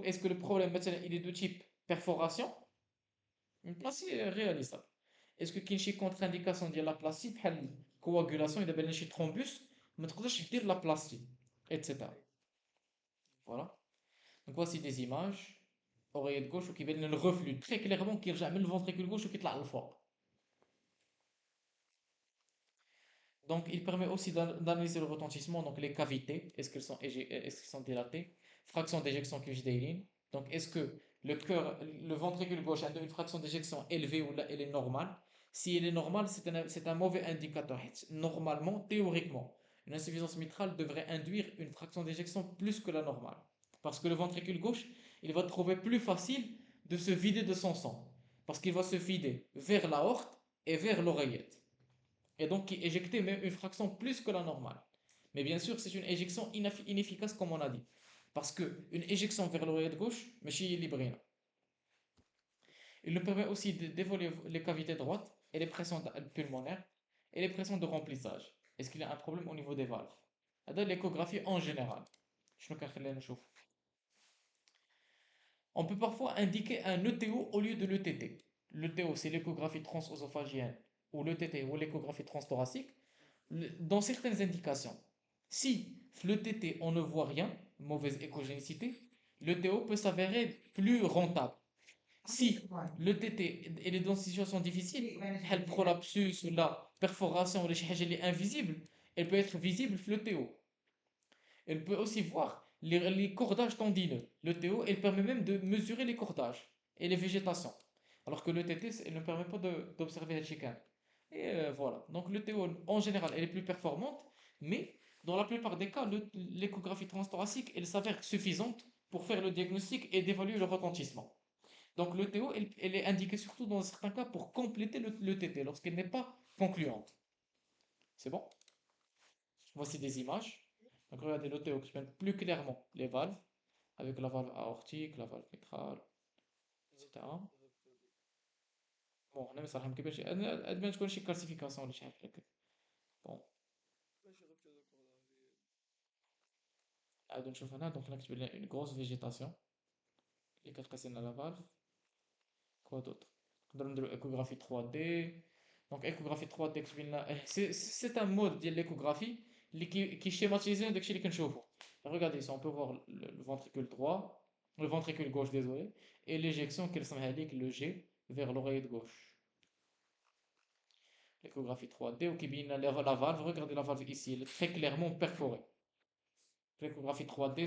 Est-ce que le problème maintenant, il est de type perforation? Une plastie est réalisable. Est-ce que كاين شي contre-indication ديال لا بلاستي بحال coagulation اذا بان لنا شي thrombus ما تقدرش دير لا بلاستي etc. اي Voilà. Donc voici des images. oreillette gauche وكيبان لنا le reflux très clairement كيرجع من الفنتريكول gauche وكيطلع للفوق. Donc, il permet aussi d'analyser le retentissement, donc les cavités, est-ce qu'elles sont dilatées, fraction d'éjection que j'ai. Donc, est-ce que le cœur, le ventricule gauche a une fraction d'éjection élevée ou là, elle est normale? Si elle est normale, c'est un mauvais indicateur. Normalement, théoriquement, une insuffisance mitrale devrait induire une fraction d'éjection plus que la normale. Parce que le ventricule gauche, il va trouver plus facile de se vider de son sang. Parce qu'il va se vider vers l'aorte et vers l'oreillette et donc qui éjectait même une fraction plus que la normale. Mais bien sûr, c'est une éjection inefficace comme on a dit. Parce qu'une éjection vers l'oreillette gauche, mais libre. Il nous permet aussi d'évoluer les cavités droites et les pressions pulmonaires et les pressions de remplissage. Est-ce qu'il y a un problème au niveau des valves? هذا l'échographie en général. شنو كنخلينا نشوف. On peut parfois indiquer un ETO au lieu de l'ETT. L'ETO, c'est l'échographie transœsophagienne ou l'ETT ou l'échographie transthoracique. Dans certaines indications, si le TT on ne voit rien, mauvaise échogénicité, le TO peut s'avérer plus rentable. Si le TT il est dans une situation difficile, le prolapsus ou la perforation ou les invisible, elle peut être visible le TO. Elle peut aussi voir les cordages tendineux. Le TO, elle permet même de mesurer les cordages et les végétations. Alors que le TT, elle ne permet pas d'observer les chicanes. Et voilà. Donc le TO, en général, elle est plus performante, mais dans la plupart des cas, l'échographie transthoracique, elle s'avère suffisante pour faire le diagnostic et d'évaluer le retentissement. Donc le TO, elle est indiquée surtout dans certains cas pour compléter le TT lorsqu'elle n'est pas concluante. C'est bon? Voici des images. Donc regardez le TO qui explique plus clairement les valves, avec la valve aortique, la valve mitrale, etc. بون هنا ما صراحه ما كيبانش ادمان تكون شي كالسيفيكاسيون ولا شي حاجه هكا. بون ماشي غير بتو دكتور عاد نشوف هنا دونك هنا كتبان لنا اون غروس فيجيتاسيون اللي كتقيس لنا لا فالف. كوا دوطر نقدروا نديرو ايكوغرافي 3 دي. دونك ايكوغرافي 3 دي كتبان لنا سي ان مود ديال ليكوغرافي اللي كيشيماتيزي داكشي اللي كنشوفو. Regardez ici, on peut voir le ventricule droit, le ventricule gauche, désolé, et l'éjection qu'elle s'indique le G vers l'oreille gauche. L'échographie 3D, ou qui bien la valve, regardez la valve ici, elle est très clairement perforée. L'échographie 3D,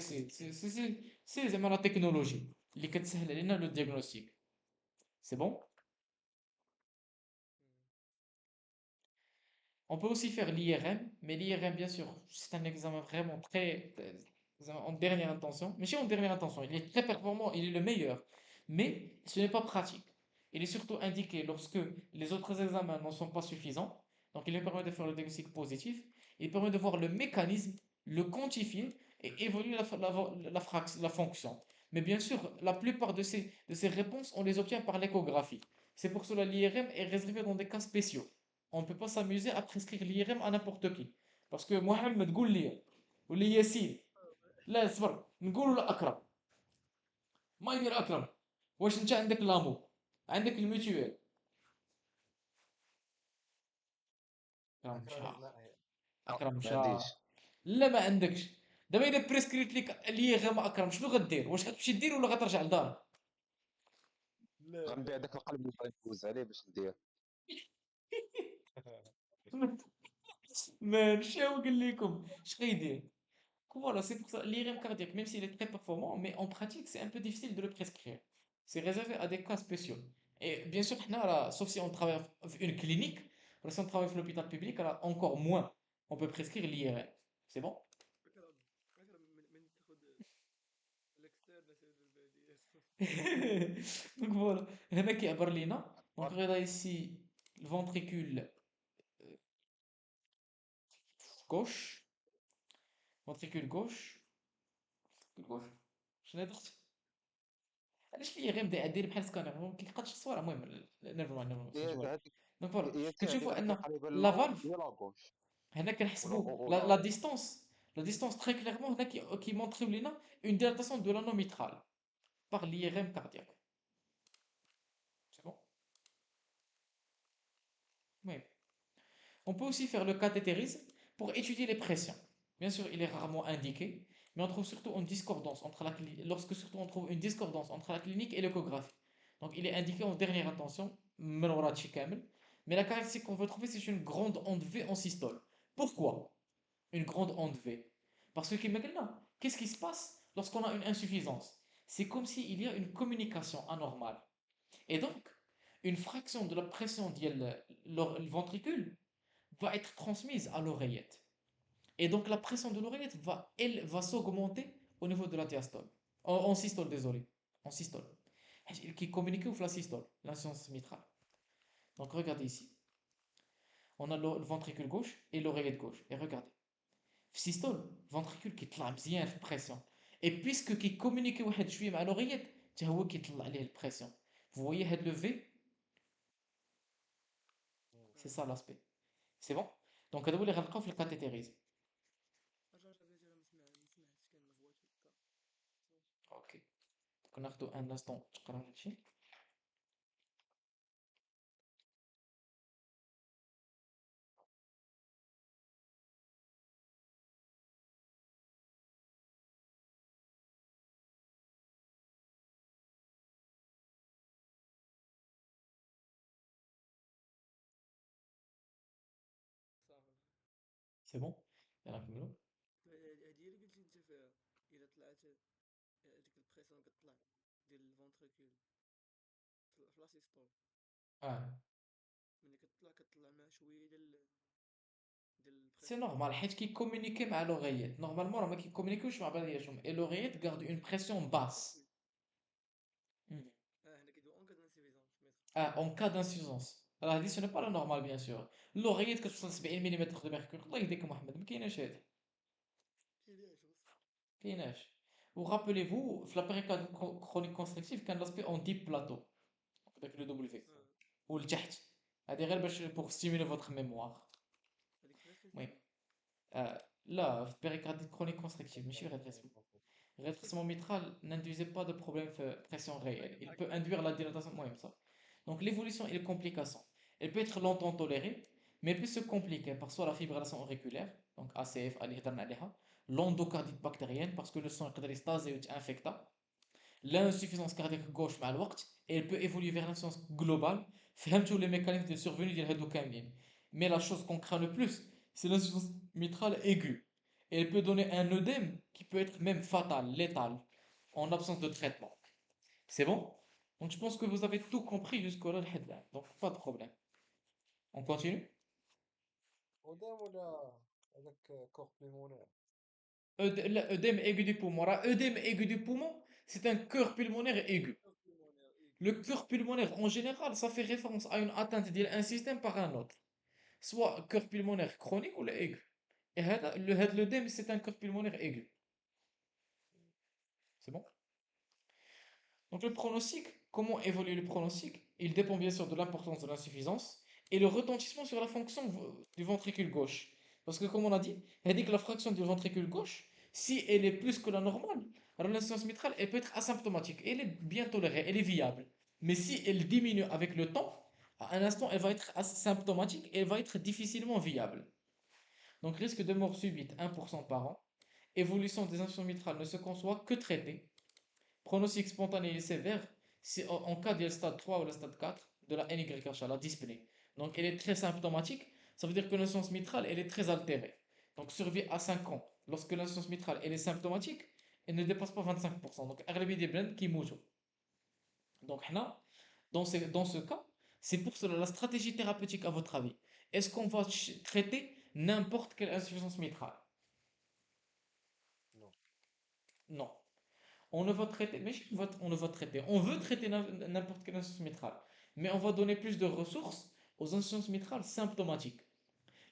c'est vraiment la technologie اللي كتسهل علينا le diagnostic. C'est bon? On peut aussi faire l'IRM, mais l'IRM, bien sûr, c'est un examen vraiment en dernière intention. Mais si en dernière intention, il est très performant, il est le meilleur, mais ce n'est pas pratique. Il est surtout indiqué lorsque les autres examens n'en sont pas suffisants. Donc, il permet de faire le diagnostic positif. Il permet de voir le mécanisme, le quantifier et évaluer la fonction. Mais bien sûr, la plupart de ces réponses, on les obtient par l'échographie. C'est pour cela que l'IRM est réservé dans des cas spéciaux. On ne peut pas s'amuser à prescrire l'IRM à n'importe qui. Parce que Mohamed قول لي ولا ياسين لا صبر نقول له اكرم ما يدير اكرم واش انت عندك لامو عندك الميتويل اكرم مشى اكرم لا. اكرم ما مشى عنديش. لا ما عندكش دابا الا بريسكريت لك اليغم اكرم شنو غدير واش غتمشي دير ولا غترجع لدارك لا غنبيع لا. داك القلب اللي بغيت ندوز عليه باش ندير. ما مشاو قال لكم اش غيدير Voilà, c'est pour ça. L'IRM cardiaque, même s'il est très performant, mais en pratique, c'est un peu difficile de le prescrire. C'est réservé à des cas spéciaux. Et bien sûr, sauf si on travaille dans une clinique, si on travaille dans l'hôpital public, alors encore moins, on peut prescrire l'IRM. C'est bon? اكرم اكرم من تاخذ الاكسترن اسيد البلديه Donc voilà. هنا كيعبر لينا. Donc regardez ici le ventricule gauche. Ventricule gauche. Ventricule gauche. شنو درت؟ علاش لي غير بدا داير بحال سكانر ما كيلقاش الصوره المهم نيرفال هي شويه هذيك دونك فوالا هي تاعي كنشوفوا داك ان القلب لا اللور فالف هي لا غوش هنا كنحسبوا لا ولا ديستونس لا ديستونس تري كليرمون هنا كي مونطريو لينا اون ديلاتاسيون دو لانو ميترال par l'IRM cardiaque. C'est bon? Oui. On peut aussi faire le cathétérisme pour étudier les pressions. Bien sûr, il est rarement indiqué, mais on trouve surtout une discordance entre lorsque surtout on trouve une discordance entre la clinique et l'échographie. Donc il est indiqué en dernière intention, من ورا هادشي كامل. Mais la caractéristique qu'on veut trouver, c'est une grande onde V en systole. Pourquoi une grande onde V? Parce que qu'est-ce qui se passe lorsqu'on a une insuffisance? C'est comme s'il y a une communication anormale. Et donc, une fraction de la pression le ventricule va être transmise à l'oreillette. Et donc la pression de l'oreillette elle, va s'augmenter au niveau de la diastole. En systole, désolé. En systole. Qui communique avec la systole, l'insuffisance mitrale. Donc regardez ici. On a le ventricule gauche et l'oreillette gauche. Et regardez. Systole, ventricule qui طلع مزيان في pression. Et puisque qui communique واحد شويه مع l'oreillette, حتى هو كيطلع عليه البريسيون. Vous voyez هاد le V? C'est ça l'aspect. C'est bon? Donc هذا هو اللي غنلقاو في الكاتيتيريزم. رجع بلاتي راه ما سمعتش كان الفواتور اوكي. ناخدو ان انستون تقرا هادشي. صافي. C'est bon? يلا نكملو. هادي هي اللي قلتي انت فيها، الا طلعت هذيك البريسيون كطلع ديال الفونتريكول في لاسيستول، اه ملي كطلع مع شويه ديال سي البريسيون نورمال حيت كيكومونيكي مع لوغييت نورمالمون راه ما كيكومونيكيوش مع بعضياتهم اي لوغييت غارد اون بريسيون باس. اه هنا كيدوي اون كاد انسيفيزونس متر. اه اون كا دانسوزونس راه هادي سو نو با لا نورمال بيان سور. لوغييت كتوصل 70 ملم دو ميركور الله يهديك محمد ما كايناش هادي كيديرش بصح. كايناش. و rappelez-vous في لا بيريكاد كرونيك كونستركتيف كان لاسبي اون ديب بلاطو داك لو دبل في اه ولتحت هادي غير باش بوغ ستيمولي فوتر ميموار. هذيك في المهم الريفليكسيون. لا في بيريكاد كرونيك كونستركتيف ماشي redressement. Rétrécissement mitral n'induisait pas de problème de pression réelle. Il peut induire la dilatation. Moi, ça. Donc l'évolution et les complications. Elle peut être longtemps tolérée, mais elle peut se compliquer par soit la fibrillation auriculaire, donc ACF, l'endocardite bactérienne, parce que le sang est stase et infecta, l'insuffisance cardiaque gauche مع الوقت, et elle peut évoluer vers l'insuffisance globale. Faites tous les mécanismes de survenue de l'hédocaïne. Mais la chose qu'on craint le plus, c'est l'insuffisance mitrale aiguë. Et elle peut donner un œdème qui peut être même fatal, létal, en absence de traitement. C'est bon? Donc je pense que vous avez tout compris jusqu'au là, donc pas de problème. On continue? قدام ولا هذاك كور بليمونير؟ Œdème aigu du poumon. Alors, œdème aigu du poumon, c'est un cœur pulmonaire aigu. Le cœur pulmonaire, en général, ça fait référence à une atteinte d'un système par un autre. Soit cœur pulmonaire chronique ou aigu. Et l'œdème, c'est un cœur pulmonaire aigu. C'est bon? Donc le pronostic, comment évolue le pronostic? Il dépend bien sûr de l'importance de l'insuffisance et le retentissement sur la fonction du ventricule gauche. Parce que comme on a dit, elle dit que la fraction du ventricule gauche, si elle est plus que la normale, alors l'insuffisance mitrale, elle peut être asymptomatique. Elle est bien tolérée, elle est viable. Mais si elle diminue avec le temps, à un instant, elle va être asymptomatique et elle va être difficilement viable. Donc risque de mort subite 1% par an. Évolution des insuffisances mitrales ne se conçoit que traitée. Pronostic spontané et sévère, c'est en cas de stade 3 ou le stade 4 de la NYHA, la dyspnée. Donc elle est très symptomatique, ça veut dire que l'insuffisance mitrale elle est très altérée. Donc survie à 5 ans. Lorsque l'insuffisance mitrale elle est symptomatique, elle ne dépasse pas 25%. Donc RLB des blends qui moutent. Donc là, dans ce cas, c'est pour cela la stratégie thérapeutique à votre avis. Est-ce qu'on va traiter n'importe quelle insuffisance mitrale? نو. Non. On ne va traiter, mais on ne va traiter. On veut traiter n'importe quelle insuffisance mitrale, mais on va donner plus de ressources aux insuffisances mitrales symptomatiques.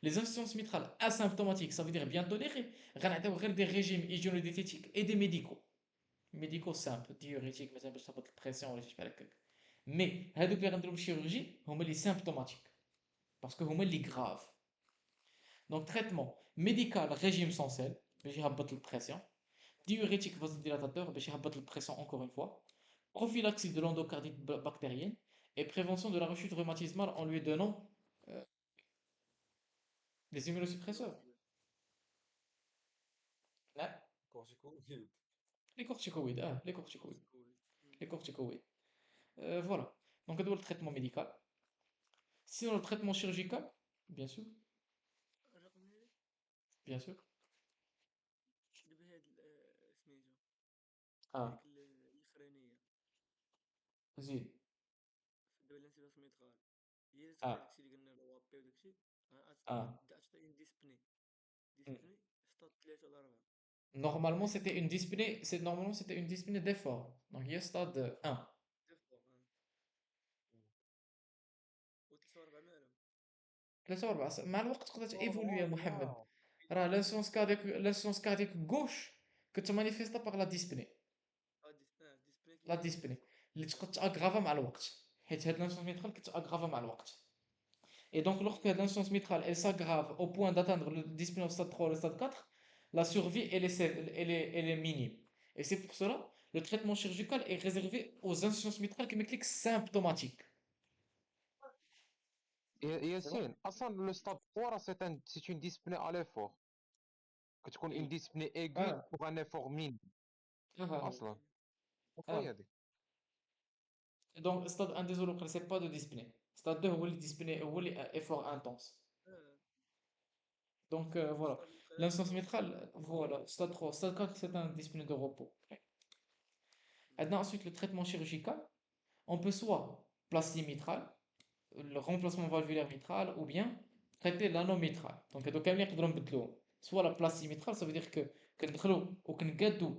Les insuffisances mitrales asymptomatiques, ça veut dire bien tolérées, غنعطيو des régimes hygiéno-diététiques et des médicaux. Médicaux simples, diurétiques, مثلا باش تهبط البريسيون ولا شي بحال هكاك. Mais هادوك اللي غنديرو بالchirurgie هما اللي symptomatiques, parce que هما اللي grave. Donc traitement médical, régime sans sel, باش يهبط البريسيون. Diurétique vasodilatateur, باش يهبط البريسيون encore une fois. Prophylaxie de l'endocardite bactérienne et prévention de la rechute rhumatismale en lui donnant euh, des immunosuppresseurs. Là. كورتيكويد. Les corticoïdes, ah, les corticoïdes, كورتيكويد. les corticoïdes. Voilà. Donc, هذا هو le traitement médical. Sinon, le traitement chirurgical, bien sûr, رقم bien sûr. دابا هاد سميتو Ah, هذيك الاخرانيه زيد. دابا الانسيباس ميترال هي اللي تعطي Ah, داكشي اللي قلنا الوابي وداكشي ah. تعطي ديسبني Hmm. ديسبني ستاد 3 ولا 4 Normalement, هذاك c'était ستاد une dyspnée, normalement, c'était une dyspnée d'effort. Donc, il y a stade 1. ديفو و 4 مالهم 43 مع الوقت تقدر تيفولوي يا نورمال محمد. يا راه ديسبني l'insuffisance cardiaque gauche كتمانيفيستا باغ لا dyspnée. ديسبني لا كيجي dyspnée ديفو اللي تقدر تاغرافا مع الوقت حيت هاد l'insuffisance métrale كتاغرافا مع الوقت. Et donc, lorsque l'insuffisance métrale elle s'aggrave au point d'atteindre le dyspnée au stade 3 ou le stade 4, la survie elle est minime. Et c'est pour cela le traitement chirurgical est réservé aux insuffisances métrales qui m'expliquent symptomatiques. C'est bon? ياسين اصلا لو ستاد 3 راه سي اون ديسبني à l'effort كتكون اون Oui. ديسبني ايغو Ah, بوغ ان ايفور مين ah, اصلا ah. وهي هذيك. Donc, stade 1 désolé, c'est pas de dyspnée. Stade 2 هو اللي dyspnée هو اللي effort intense. Donc, voilà. ستاد الاخراني L'insuffisance نورمال métrale, voilà. Stade 3. Stade 4, c'est un dyspnée de repos. Maintenant, ensuite, le traitement chirurgical. On peut soit plastie mitrale, le remplacement valvulaire mitral, ou bien traiter l'anneau mitral. Donc, هادو كاملين نقدروا نبدلوهم. Soit la plastie mitrale, ça veut dire que كندخلوا وكنقادوا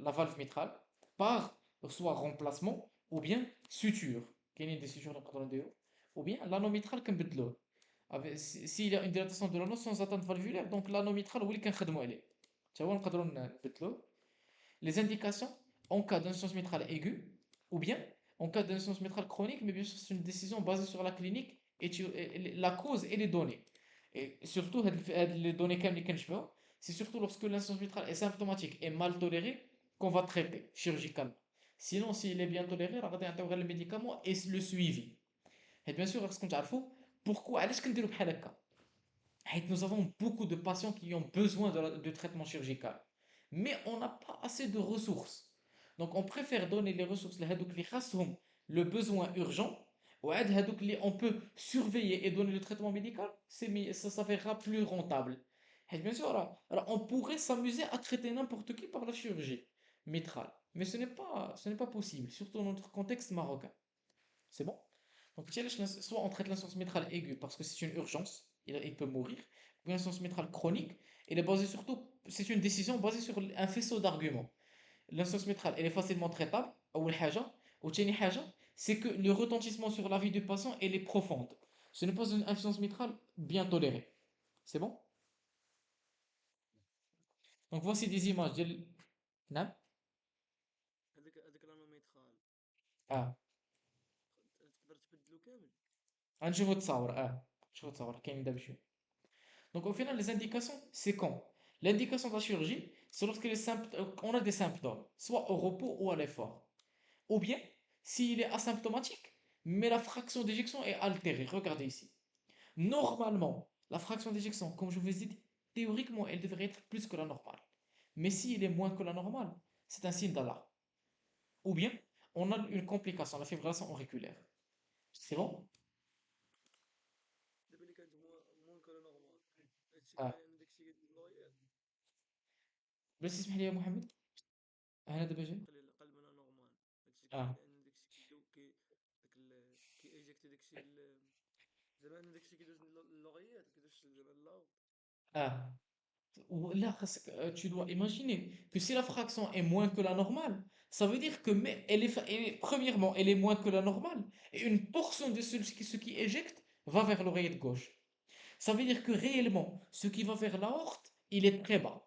la valve mitrale par soit remplacement ou bien suture. كاينين des sutures اللي نقدروا نديرو. Ou bien l'anneau mitral كنبدلوه. S'il y a une dilatation de l'anneau sans atteinte valvulaire, donc l'anneau mitral هو اللي كنخدموا عليه. حتى هو نقدروا نبدلوه. Les indications en cas d'insuffisance mitrale aiguë ou bien en cas d'insuffisance mitrale chronique, mais bien sûr, c'est une décision basée sur la clinique et la cause et les données. Et surtout, les données c'est surtout lorsque l'insuffisance mitrale est symptomatique et mal tolérée qu'on va traiter chirurgicalement. Sinon, s'il est bien toléré, on va intégrer le médicament et le suivi. Et bien sûr, lorsqu'on a pourquoi, علاش كنديرو بحال هكا؟ nous avons beaucoup de patients qui ont besoin de traitement chirurgical, mais on n'a pas assez de ressources. Donc on préfère donner les ressources le besoin urgent, on peut surveiller et donner le traitement médical, ça s'avérera plus rentable. Et bien sûr, alors, on pourrait s'amuser à traiter n'importe qui par la chirurgie mitrale, mais ce n'est pas possible, surtout dans notre contexte marocain. C'est bon? Donc, soit on traite l'insuffisance mitrale aiguë parce que c'est une urgence, il peut mourir, ou l'insuffisance mitrale chronique, elle est basée surtout, c'est une décision basée sur un faisceau d'arguments. L'insuffisance mitrale, elle est facilement traitable, ou c'est que le retentissement sur la vie du patient, elle est profonde. Ce n'est pas une insuffisance mitrale bien tolérée. C'est bon? Donc, voici des images. Non. هذاك لانوميترال Ah, تقدر تبدلو كامل نشوفوا التصاور. نشوفوا التصاور كاين دابا شويه. Donc au final, les indications, c'est quand? L'indication de la chirurgie, c'est lorsque on a des symptômes, soit au repos ou à l'effort. Ou bien, s'il est asymptomatique, mais la fraction d'éjection est altérée. Regardez ici. Normalement, la fraction d'éjection, comme je vous ai dit, théoriquement, elle devrait être plus que la normale. Mais s'il est moins que la normale, c'est un signe d'alarme. Ou bien, on a une complication, la fibrillation auriculaire. C'est bon? دابا اللي كانت موان كولا نورمال هادشي Ah. كيعني ان داكشي قال اللوير بس اسمح لي يا محمد. أنا دابا جاي. قلب انا نورمال هادشي Ah. كيعني ان داكشي كي ايجيكتي داكشي زعما ان داكشي كيدوز للوغيات كيدوز زعما لاو Ah. Là, tu dois imaginer que si la fraction est moins que la normale, ça veut dire que premièrement, elle est moins que la normale, et une portion de ce qui éjecte va vers l'oreillette gauche. Ça veut dire que réellement, ce qui va vers l'aorte, il est très bas.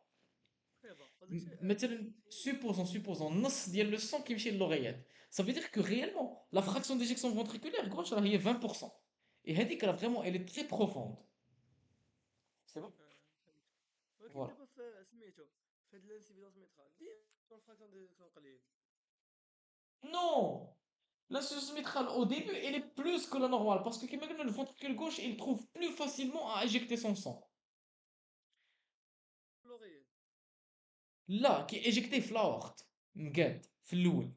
خيبه وداكشي Maintenant, supposons, نص ديال le sang qui مشي l'oreillette. Ça veut dire que réellement, la fraction d'éjection ventriculaire gauche, là, il est 20%. Et هذيك, là, vraiment, elle est très profonde. C'est bon? فهمت ولكن Voilà. دابا في سميتو في هاد الانسيفيزونس ميترال ديما الفراكسيون ديزيكسيون قليل Non! L'insuffisance mitrale au début, elle est plus que la normale parce que maintenant, le ventricule gauche, il trouve plus facilement à éjecter son sang. لوغيات لا كي éjecté في l'aorte مقاد في الاول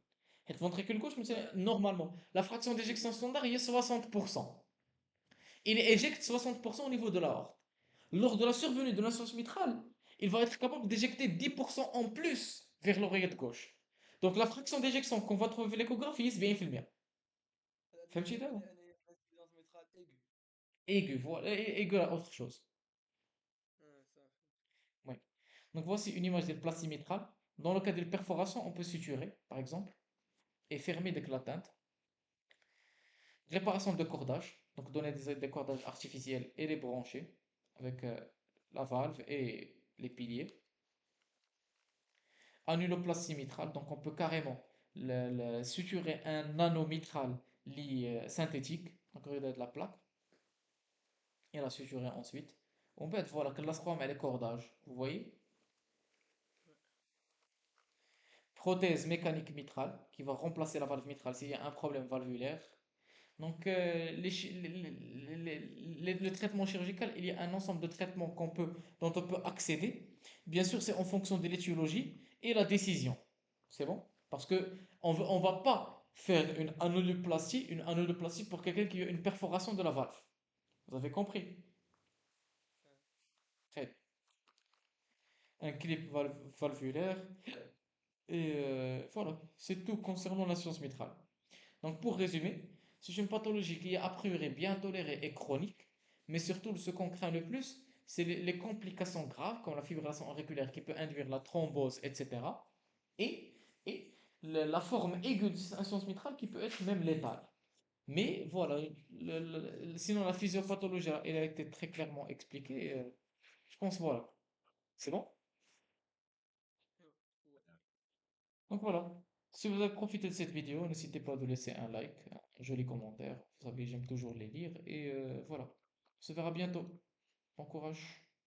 حيت ventricule gauche مثلا normalement la fraction d'éjection standard هي 60%. Il éjecte 60% au niveau de l'aorte. Lors de la survenue de l'insuffisance mitrale, il va être capable d'éjecter 10% en plus vers l'oreillette gauche. Donc la fraction d'éjection qu'on va trouver في l'échographie c'est bien infirmière. هذيك فهمتي كتعني دابا؟ انني انسيدونس ميترال ايغو. Aigu, voilà, aigu à autre chose. صافي. Oui. Donc voici une image de placie mitrale. Dans le cas de perforation, on peut suturer, par exemple, et fermer dès que l'atteinte. Réparation de cordage, donc donner des cordages artificiels et les brancher avec la valve et les piliers. Annuloplastie mitrale, donc on peut carrément suturer un anneau mitral synthétique, donc il y a de la plaque, et la suturer ensuite. On peut être, voilà, que la les cordages, vous voyez? Prothèse mécanique mitrale qui va remplacer la valve mitrale s'il y a un problème valvulaire. Donc, le traitement chirurgical, il y a un ensemble de traitements dont on peut accéder. Bien sûr, c'est en fonction de l'étiologie et la décision. C'est bon? Parce que on va pas faire une annuloplastie pour quelqu'un qui a une perforation de la valve. Vous avez compris? Très bien. Un clip valvulaire. Et voilà, c'est tout concernant l'insuffisance mitrale. Donc pour résumer, c'est une pathologie qui est a priori bien tolérée et chronique, mais surtout ce qu'on craint le plus, c'est les complications graves comme la fibrillation auriculaire qui peut induire la thrombose, etc. Et, et la forme aiguë de cette insuffisance mitrale qui peut être même létale. Mais voilà, sinon la physiopathologie elle a été très clairement expliquée. Je pense voilà, c'est bon? Donc voilà. Si vous avez profité de cette vidéo, n'hésitez pas de laisser un like, un joli commentaire. Vous savez, j'aime toujours les lire. Et voilà. On se verra bientôt. Bon courage.